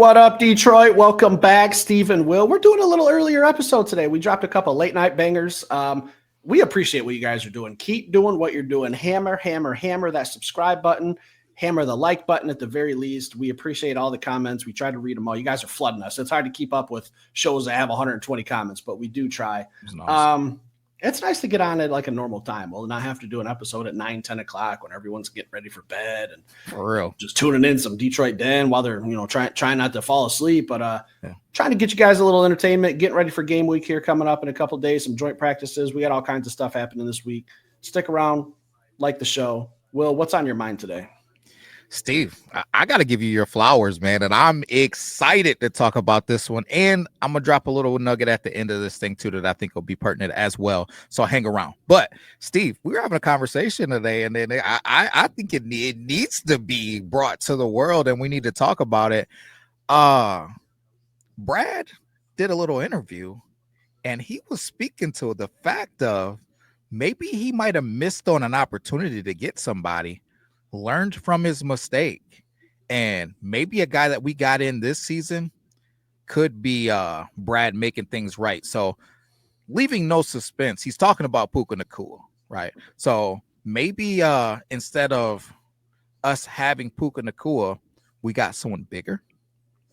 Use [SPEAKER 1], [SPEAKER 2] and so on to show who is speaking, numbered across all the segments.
[SPEAKER 1] What up, Detroit? Welcome back, Steve and Will. We're doing a little earlier episode today. We dropped a couple late night bangers. We appreciate what you guys are doing. Keep doing what you're doing. Hammer that subscribe button. Hammer the like button at the very least. We appreciate all the comments. We try to read them all. You guys are flooding us. It's hard to keep up with shows that have 120 comments, but we do try. Nice. It's nice to get on at like a normal time. We'll not have to do an episode at 9, 10 o'clock when everyone's getting ready for bed and
[SPEAKER 2] for real,
[SPEAKER 1] just tuning in some Detroit Den while they're, trying not to fall asleep, but trying to get you guys a little entertainment, getting ready for game week here coming up in a couple of days, some joint practices. We got all kinds of stuff happening this week. Stick around, like the show. Will, what's on your mind today?
[SPEAKER 2] Steve, I got to give you your flowers, man, and I'm excited to talk about this one, and I'm going to drop a little nugget at the end of this thing, too, that I think will be pertinent as well, so hang around. But, Steve, we were having a conversation today, and then I think it needs to be brought to the world, and we need to talk about it. Brad did a little interview, and he was speaking to the fact of maybe he might have missed on an opportunity to get somebody, learned from his mistake, and maybe a guy that we got in this season could be Brad making things right. So leaving no suspense, he's talking about Puka Nacua, right? So maybe instead of us having Puka Nacua, we got someone bigger,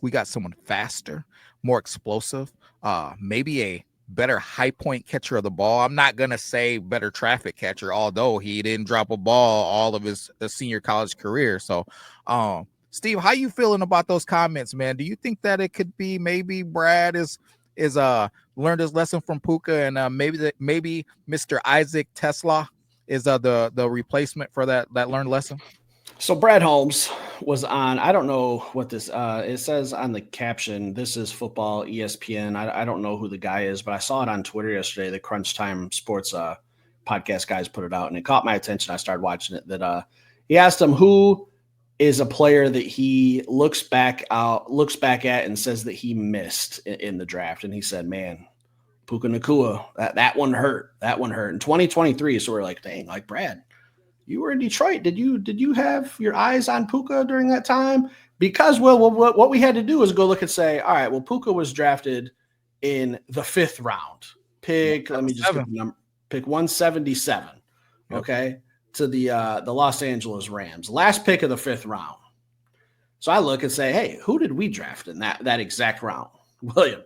[SPEAKER 2] we got someone faster, more explosive, maybe a better high point catcher of the ball. I'm not going to say better traffic catcher, although he didn't drop a ball all of his senior college career. So, Steve, how you feeling about those comments, man? Do you think that it could be maybe Brad is learned his lesson from Puka, and maybe Mr. Isaac Tesla is the replacement for that learned lesson?
[SPEAKER 1] So Brad Holmes was on, I don't know what this, it says on the caption, this is football ESPN. I don't know who the guy is, but I saw it on Twitter yesterday. The Crunch Time Sports podcast guys put it out, and it caught my attention. I started watching it. That he asked him who is a player that he looks back at and says that he missed in the draft. And he said, man, Puka Nacua, that one hurt. That one hurt in 2023. So we're like, dang, like Brad, you were in Detroit. Did you have your eyes on Puka during that time? Because, well, what we had to do is go look and say, all right, well, Puka was drafted in the 5th round. Pick 177. Okay, to the Los Angeles Rams. Last pick of the 5th round. So I look and say, hey, who did we draft in that exact round? William.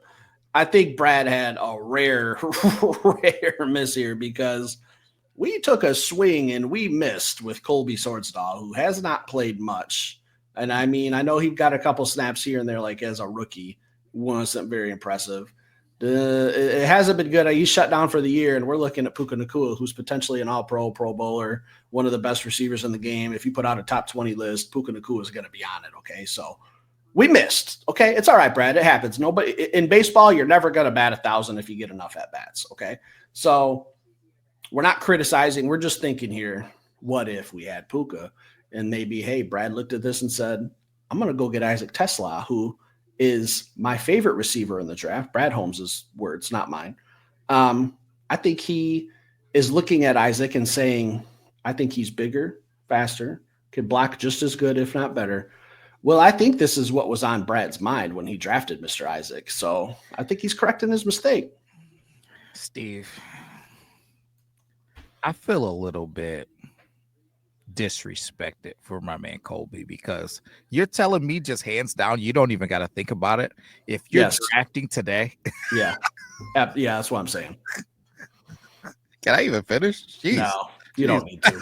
[SPEAKER 1] I think Brad had a rare miss here because we took a swing and we missed with Colby Swordsdahl, who has not played much. And I mean, I know he got a couple snaps here and there, like as a rookie, wasn't very impressive. It hasn't been good. He's shut down for the year, and we're looking at Puka Nacua, who's potentially an all-pro, Pro Bowler, one of the best receivers in the game. If you put out a top 20 list, Puka Nacua is going to be on it, okay? So we missed, okay? It's all right, Brad. It happens. Nobody in baseball, you're never going to bat 1,000 if you get enough at-bats, okay? So we're not criticizing. We're just thinking here, what if we had Puka? And maybe, hey, Brad looked at this and said, I'm going to go get Isaac Tesla, who is my favorite receiver in the draft. Brad Holmes' words, not mine. I think he is looking at Isaac and saying, I think he's bigger, faster, could block just as good, if not better. Well, I think this is what was on Brad's mind when he drafted Mr. Isaac. So I think he's correcting his mistake.
[SPEAKER 2] Steve, I feel a little bit disrespected for my man Colby, because you're telling me just hands down you don't even got to think about it if you're drafting today.
[SPEAKER 1] Yeah, that's what I'm saying.
[SPEAKER 2] Can I even finish? Jeez.
[SPEAKER 1] No, you don't need to.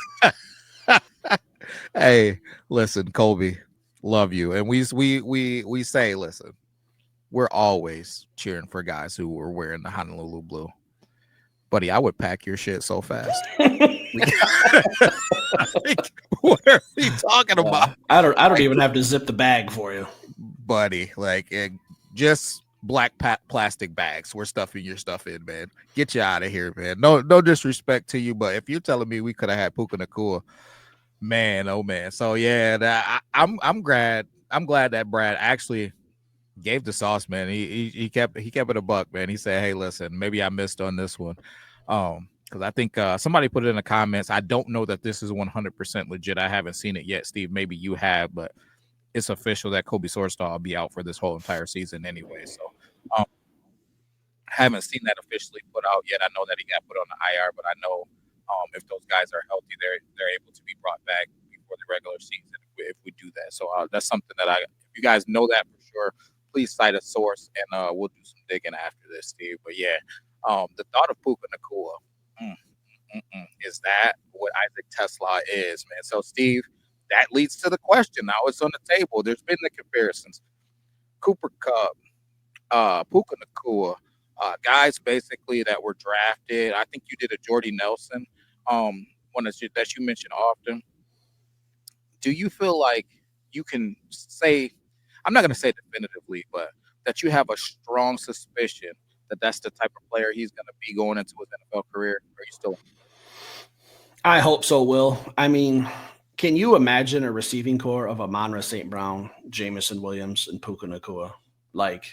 [SPEAKER 2] Hey, listen, Colby, love you, and we say, listen, we're always cheering for guys who were wearing the Honolulu blue. Buddy, I would pack your shit so fast. What are we talking about?
[SPEAKER 1] I don't even have to zip the bag for you,
[SPEAKER 2] buddy. Like just black plastic bags. We're stuffing your stuff in, man. Get you out of here, man. No disrespect to you, but if you're telling me we could have had Puka Nacua, man, oh man. So yeah, I'm glad that Brad actually gave the sauce, man. He kept it a buck, man. He said, hey, listen, maybe I missed on this one. Because I think somebody put it in the comments. I don't know that this is 100% legit. I haven't seen it yet, Steve. Maybe you have, but it's official that Kobe Sorstall will be out for this whole entire season anyway. So um, haven't seen that officially put out yet. I know that he got put on the IR, but I know if those guys are healthy, they're able to be brought back before the regular season if we do that. So that's something that if you guys know that for sure, please cite a source, and we'll do some digging after this, Steve. But yeah, the thought of Puka Nacua, is that what Isaac Tesla is, man? So Steve, that leads to the question. Now it's on the table. There's been the comparisons. Cooper Kupp, Puka Nacua, guys basically that were drafted. I think you did a Jordy Nelson, one that you mentioned often. Do you feel like you can say, I'm not going to say definitively, but that you have a strong suspicion that that's the type of player he's going to be going into his NFL career? Or are you still?
[SPEAKER 1] I hope so, Will. I mean, can you imagine a receiving core of Amon-Ra St. Brown, Jamison Williams, and Puka Nacua? Like,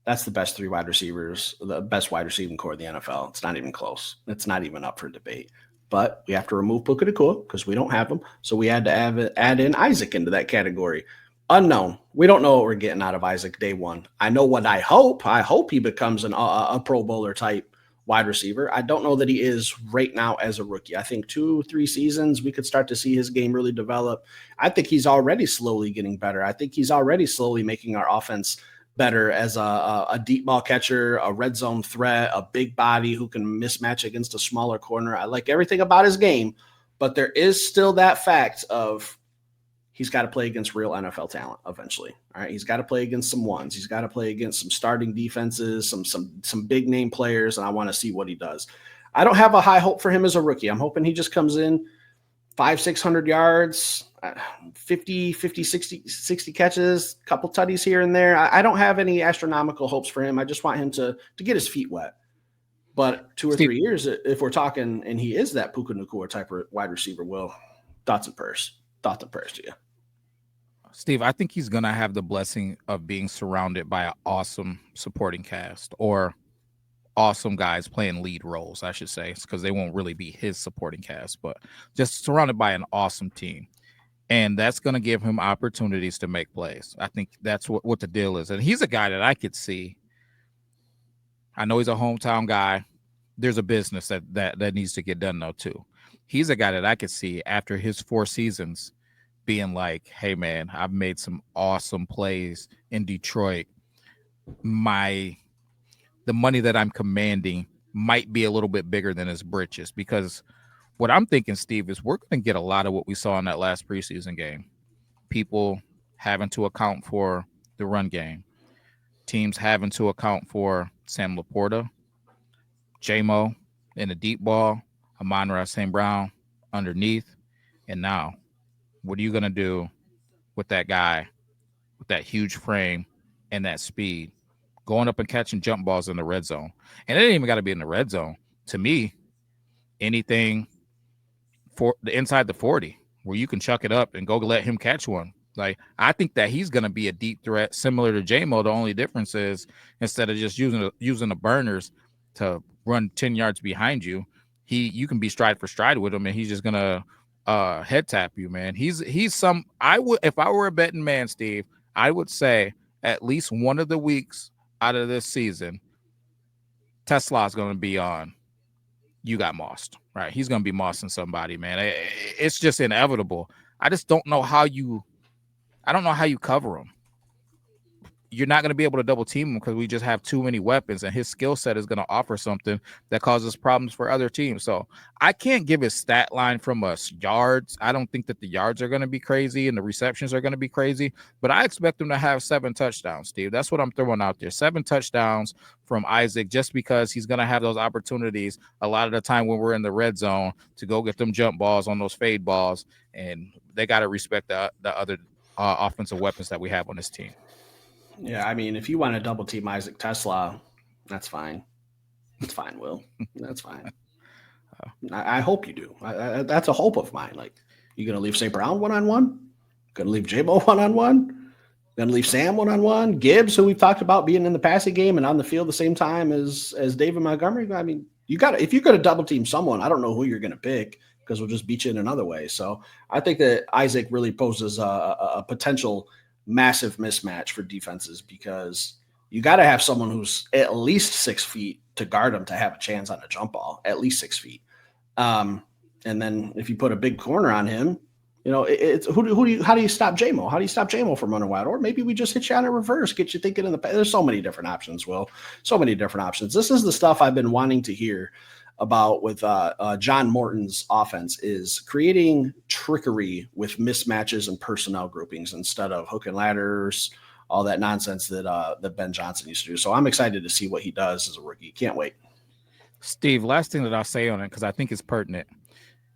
[SPEAKER 1] that's the best three wide receivers, the best wide receiving core of the NFL. It's not even close. It's not even up for debate. But we have to remove Puka Nacua because we don't have him. So we had to add in Isaac into that category. Unknown. We don't know what we're getting out of Isaac day one. I know what I hope. I hope he becomes a Pro Bowler type wide receiver. I don't know that he is right now as a rookie. I think 2-3 seasons, we could start to see his game really develop. I think he's already slowly getting better. I think he's already slowly making our offense better as a deep ball catcher, a red zone threat, a big body who can mismatch against a smaller corner. I like everything about his game, but there is still that fact of he's got to play against real NFL talent eventually. All right. He's got to play against some ones. He's got to play against some starting defenses, some big name players, and I want to see what he does. I don't have a high hope for him as a rookie. I'm hoping he just comes in 500-600 yards, 50, 60 catches, couple tutties here and there. I don't have any astronomical hopes for him. I just want him to get his feet wet. But 2 or 3 years, if we're talking, and he is that Puka Nacua type of wide receiver, Will, thoughts and prayers to you.
[SPEAKER 2] Steve, I think he's going to have the blessing of being surrounded by an awesome supporting cast, or awesome guys playing lead roles, I should say, because they won't really be his supporting cast, but just surrounded by an awesome team. And that's going to give him opportunities to make plays. I think that's what the deal is. And he's a guy that I could see. I know he's a hometown guy. There's a business that needs to get done, though, too. He's a guy that I could see after his 4 seasons being like, hey, man, I've made some awesome plays in Detroit. The money that I'm commanding might be a little bit bigger than his britches, because what I'm thinking, Steve, is we're going to get a lot of what we saw in that last preseason game. People having to account for the run game. Teams having to account for Sam Laporta, J-Mo in the deep ball, Amon-Ra St. Brown underneath. And now, what are you going to do with that guy with that huge frame and that speed, going up and catching jump balls in the red zone? And it ain't even got to be in the red zone. To me, anything for the inside the 40 where you can chuck it up and go let him catch one. Like, I think that he's going to be a deep threat similar to J-Mo. The only difference is instead of just using the burners to run 10 yards behind you, you can be stride for stride with him, and he's just going to head tap you, man. If I were a betting man, Steve, I would say at least one of the weeks out of this season, Tesla's going to be on You Got Mossed, right? He's going to be mossing somebody, man. It's just inevitable. I just don't know how you cover him. You're not going to be able to double team him because we just have too many weapons, and his skill set is going to offer something that causes problems for other teams. So I can't give his stat line from us yards. I don't think that the yards are going to be crazy and the receptions are going to be crazy, but I expect him to have 7 touchdowns, Steve. That's what I'm throwing out there. 7 touchdowns from Isaac, just because he's going to have those opportunities a lot of the time when we're in the red zone to go get them jump balls on those fade balls, and they got to respect the other offensive weapons that we have on this team.
[SPEAKER 1] Yeah, I mean, if you want to double team Isaac Tesla, that's fine. That's fine, Will. That's fine. I hope you do. That's a hope of mine. Like, you going to leave St. Brown one-on-one? Going to leave J-Bo one-on-one? Going to leave Sam one-on-one? Gibbs, who we've talked about being in the passing game and on the field the same time as David Montgomery? I mean, if you're going to double team someone, I don't know who you're going to pick. because we'll just beat you in another way. So I think that Isaac really poses a potential massive mismatch for defenses, because you got to have someone who's at least 6 feet to guard him to have a chance on a jump ball, at least 6 feet. And then if you put a big corner on him, it's how do you stop JMO? How do you stop JMO from running wide? Or maybe we just hit you on a reverse, get you thinking there's so many different options, Will. So many different options. This is the stuff I've been wanting to hear about with John Morton's offense, is creating trickery with mismatches and personnel groupings instead of hook and ladders, all that nonsense that Ben Johnson used to do. So I'm excited to see what he does as a rookie. Can't wait.
[SPEAKER 2] Steve, last thing that I'll say on it, because I think it's pertinent,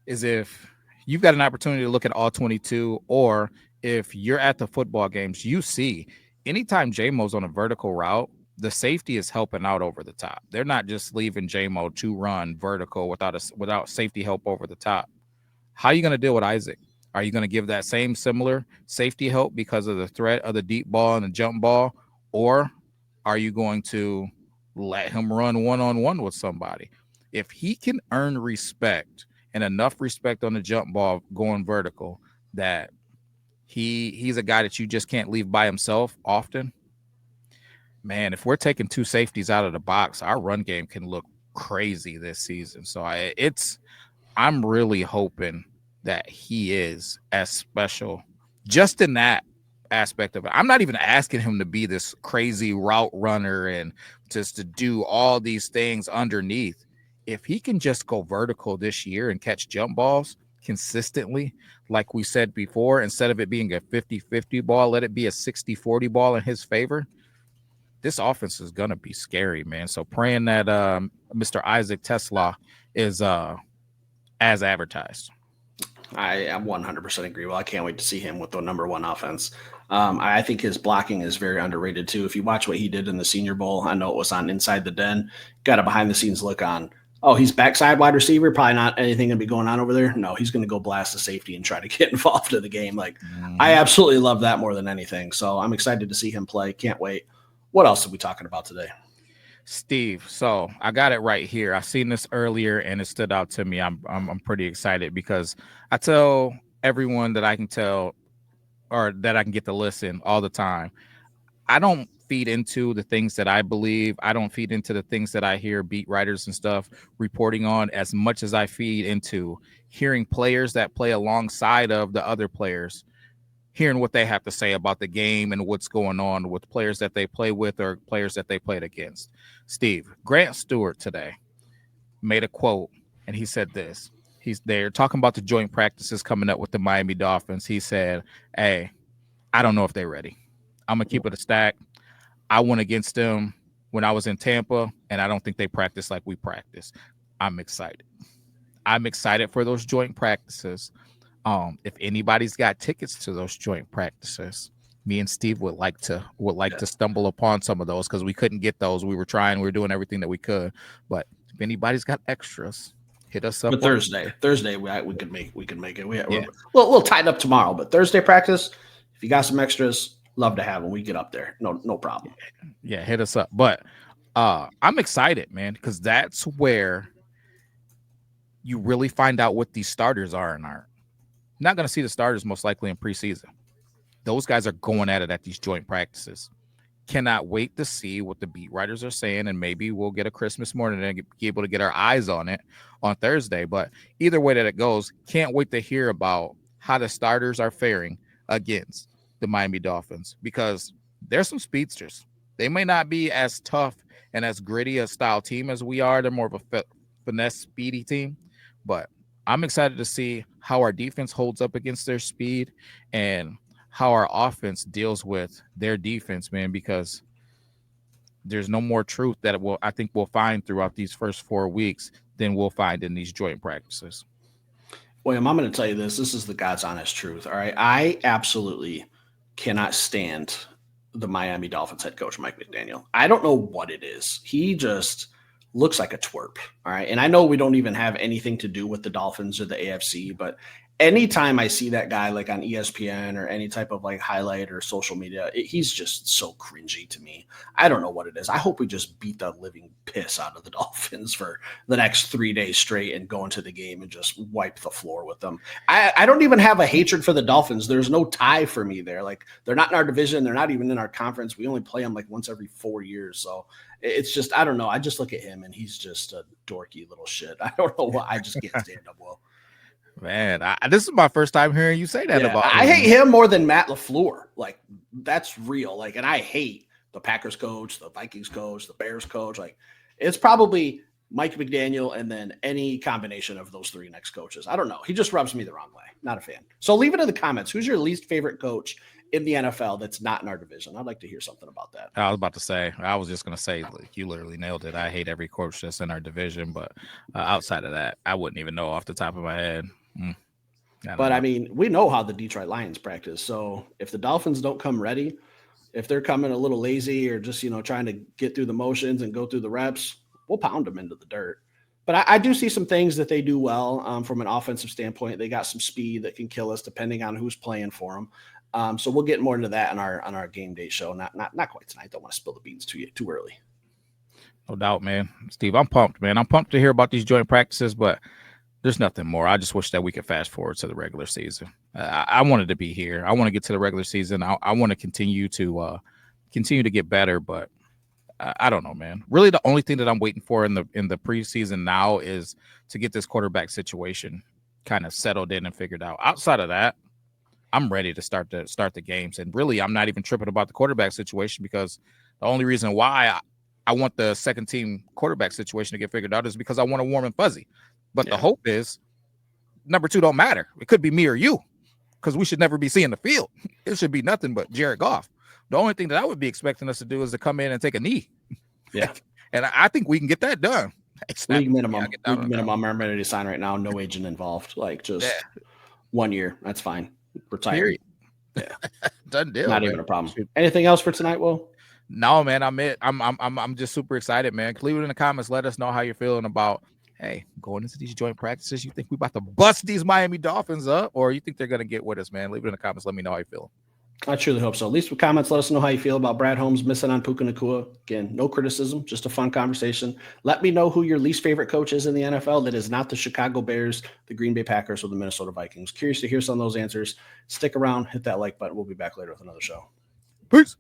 [SPEAKER 2] is if you've got an opportunity to look at all 22, or if you're at the football games, you see anytime JMO's on a vertical route, the safety is helping out over the top. They're not just leaving JMO to run vertical without safety help over the top. How are you going to deal with Isaac? Are you going to give that same similar safety help because of the threat of the deep ball and the jump ball? Or are you going to let him run one-on-one with somebody? If he can earn respect and enough respect on the jump ball going vertical that he's a guy that you just can't leave by himself often, man, if we're taking 2 safeties out of the box, our run game can look crazy this season. So I'm really hoping that he is as special just in that aspect of it. I'm not even asking him to be this crazy route runner and just to do all these things underneath. If he can just go vertical this year and catch jump balls consistently, like we said before, instead of it being a 50-50 ball, let it be a 60-40 ball in his favor, this offense is going to be scary, man. So praying that Mr. Isaac Tesla is as advertised.
[SPEAKER 1] I 100% agree. Well, I can't wait to see him with the number 1 offense. I think his blocking is very underrated too. If you watch what he did in the Senior Bowl, I know it was on Inside the Den, got a behind the scenes look on. Oh, he's backside wide receiver. Probably not anything going to be going on over there. No, he's going to go blast the safety and try to get involved in the game. I absolutely love that more than anything. So I'm excited to see him play. Can't wait. What else are we talking about today?
[SPEAKER 2] Steve, so I got it right here. I seen this earlier and it stood out to me. I'm pretty excited because I tell everyone that I can tell or that I can get to listen all the time. I don't feed into the things that I believe. I don't feed into the things that I hear beat writers and stuff reporting on as much as I feed into hearing players that play alongside of the other players, hearing what they have to say about the game and what's going on with players that they play with or players that they played against. Steve, Grant Stewart today made a quote, and he said this. They're talking about the joint practices coming up with the Miami Dolphins. He said, hey, I don't know if they're ready. I'm going to keep it a stack. I went against them when I was in Tampa, and I don't think they practice like we practice. I'm excited. I'm excited for those joint practices. If anybody's got tickets to those joint practices, me and Steve would like to stumble upon some of those because we couldn't get those. We were doing everything that we could. But if anybody's got extras, hit us up.
[SPEAKER 1] But Thursday we can make it. We're a little tied up tomorrow, but Thursday practice, if you got some extras, love to have them. We get up there, no problem.
[SPEAKER 2] Yeah, hit us up. But I'm excited, man, because that's where you really find out what these starters are and aren't. Not going to see the starters most likely in preseason. Those guys are going at it at these joint practices. Cannot wait to see what the beat writers are saying, and maybe we'll get a Christmas morning and be able to get our eyes on it on Thursday. But either way that it goes, can't wait to hear about how the starters are faring against the Miami Dolphins, because there's some speedsters. They may not be as tough and as gritty a style team as we are. They're more of a finesse, speedy team, but I'm excited to see how our defense holds up against their speed and how our offense deals with their defense, man, because there's no more truth that I think we'll find throughout these first 4 weeks than we'll find in these joint practices.
[SPEAKER 1] William, I'm going to tell you this. This is the God's honest truth. All right. I absolutely cannot stand the Miami Dolphins head coach, Mike McDaniel. I don't know what it is. He just looks like a twerp. All right. And I know we don't even have anything to do with the Dolphins or the AFC, but anytime I see that guy like on ESPN or any type of like highlight or social media, he's just so cringy to me. I don't know what it is. I hope we just beat the living piss out of the Dolphins for the next 3 days straight and go into the game and just wipe the floor with them. I don't even have a hatred for the Dolphins. There's no tie for me there. Like, they're not in our division. They're not even in our conference. We only play them like once every 4 years. So it's just, I don't know. I just look at him and he's just a dorky little shit. I don't know why. I just can't stand him. Well,
[SPEAKER 2] Man, this is my first time hearing you say that about him.
[SPEAKER 1] I hate him more than Matt LaFleur. Like, that's real. Like, and I hate the Packers coach, the Vikings coach, the Bears coach. Like, it's probably Mike McDaniel and then any combination of those three next coaches. I don't know. He just rubs me the wrong way. Not a fan. So leave it in the comments. Who's your least favorite coach in the NFL that's not in our division? I'd like to hear something about that.
[SPEAKER 2] I was just going to say, like, you literally nailed it. I hate every coach that's in our division, but outside of that, I wouldn't even know off the top of my head. I
[SPEAKER 1] mean, we know how the Detroit Lions practice. So if the Dolphins don't come ready, if they're coming a little lazy or just, trying to get through the motions and go through the reps, we'll pound them into the dirt. But I do see some things that they do well from an offensive standpoint. They got some speed that can kill us depending on who's playing for them. So we'll get more into that on our game day show. Not quite tonight. Don't want to spill the beans too early.
[SPEAKER 2] No doubt, man. Steve, I'm pumped, man. I'm pumped to hear about these joint practices, but there's nothing more. I just wish that we could fast forward to the regular season. I wanted to be here. I want to get to the regular season. I want to continue to get better, but I don't know, man. Really, the only thing that I'm waiting for in the preseason now is to get this quarterback situation kind of settled in and figured out. Outside of that, I'm ready to start the games. And really, I'm not even tripping about the quarterback situation, because the only reason why I want the second team quarterback situation to get figured out is because I want a warm and fuzzy. But the hope is number 2 don't matter. It could be me or you, because we should never be seeing the field. It should be nothing but Jared Goff. The only thing that I would be expecting us to do is to come in and take a knee.
[SPEAKER 1] Yeah.
[SPEAKER 2] And I think we can get that done.
[SPEAKER 1] League minimum. I'm ready to sign right now. No agent involved. Like, just 1 year. That's fine. Retire. Yeah.
[SPEAKER 2] Done deal.
[SPEAKER 1] Not even a problem. Anything else for tonight, Will?
[SPEAKER 2] No, man. I'm just super excited, man. Leave it in the comments. Let us know how you're feeling about, hey, going into these joint practices. You think we about to bust these Miami Dolphins up, or you think they're going to get with us, man? Leave it in the comments. Let me know how you feel.
[SPEAKER 1] I truly hope so. At least with comments, let us know how you feel about Brad Holmes missing on Puka Nacua. Again, no criticism, just a fun conversation. Let me know who your least favorite coach is in the NFL that is not the Chicago Bears, the Green Bay Packers, or the Minnesota Vikings. Curious to hear some of those answers. Stick around, hit that like button. We'll be back later with another show.
[SPEAKER 2] Peace.